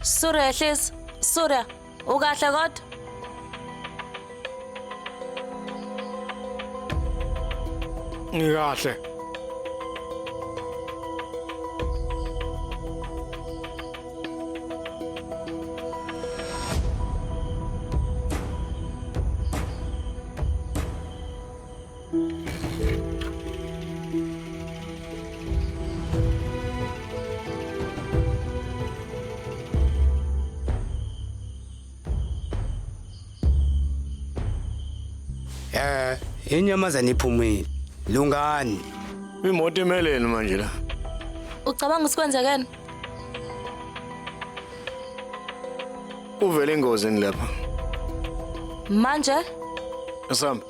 Surya hlezi. Surya, ukahle kodwa? Ngikahle. Inyamazane iphumile. Lungani? Imoto emeleni manje la. Ucabanga usikwenzekeni? Uvele ingozini lapha. Manje Asamba.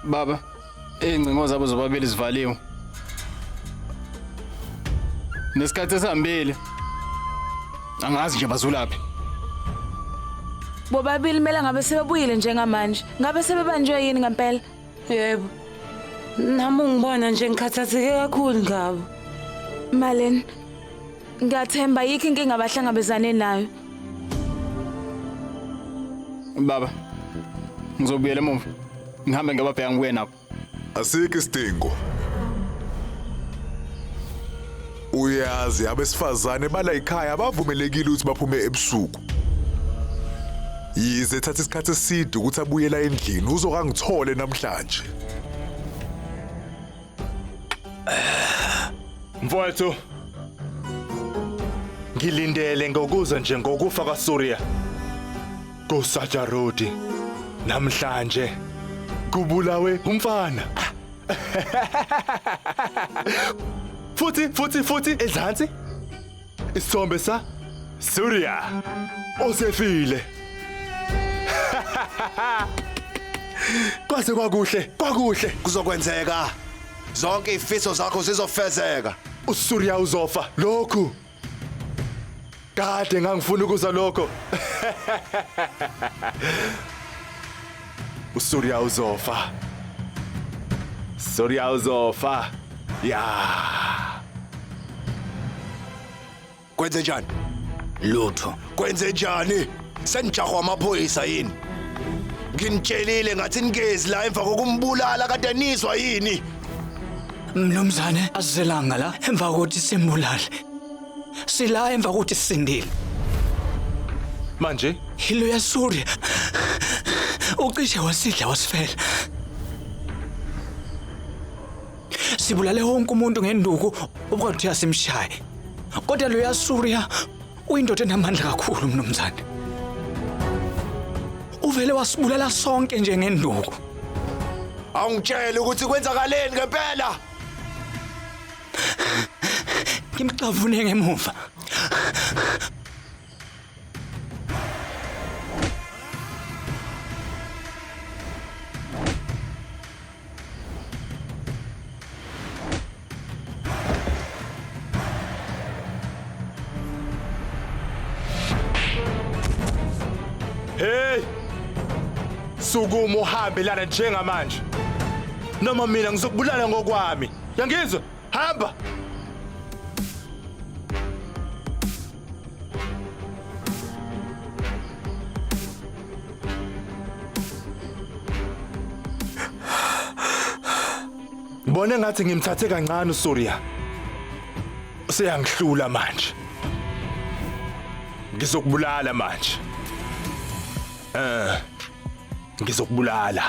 Baba, ingcingo zabo zobabili zivaliwe. Nesikhathi esihambile. Angazi nje bazulaphi. Bobabili mele ngabe sebebuyile njengamanje. Ngabe sebebanjwe yini ngempela? Yebo. Nami ungibona nje ngikhathazeke kakhulu ngabo. Malene, ngiyathemba yikho inkinga abahlangabezane nayo. Baba, ngizobuyela emuva. Ngihambe ngababheka ngibuye nabo. Asikho isidingo. Uyazi abesifazane bala ekhaya bavumelekile ukuthi baphume ebusuku. Yize thatha isikhathi eside ukuthi abuyela endlini uzokangithole namhlanje. Mfowethu, ngilindele ngokuza nje ngokufa kaSuriya kuSajarodi namhlanje kubulawe umfana. futhi ezansi isithombe sa Suriya osefile. Kwase kwakuhle Kuzokwenzeka. Zonke ifiso zakho zizofezeka. uSuriya uzofa lokhu. Kade ngangifuna ukuza lokho. uSuriya uzofa. Suriya uzofa. Ya. Kwenze njani? Lutho. Kwenze njani? Senijahwa amaphoyisa yini? Nginitshelile ngathi ningezi la emva kokumbulala kade nizwa yini? Mnumzane asizelanga la emva kokuthi simbulale. Sila emva kokuthi sisindile. Manje Hilo ya Suriya. Ucishe wasidla wasifela. Sibulale wonke umuntu ngenduku obukwathi yasimshaye. Kodwa lo ya Suriya uyindoda enamandla kakhulu mnumzane. Uvele wasibulala sonke nje ngenduku. Awungitshela ukuthi kwenzakaleni ngempela. Ngimxavune ngemuva. hey, sukuma uhambe lana njengamanje. Noma mina ngizokubulala ngokwami. Yangizwa? Hamba. Ngibone ngathi ngimthathe kancane uSuriya. Useyangihlula manje. Ngizokubulala manje. Ngizokubulala.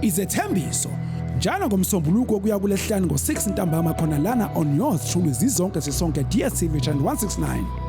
Izethembiso njalo ngomsombuluko kuya kulesihlanu ngo6 ntambama khona lana on yours truly zizonke sisonke DSTV channel 169.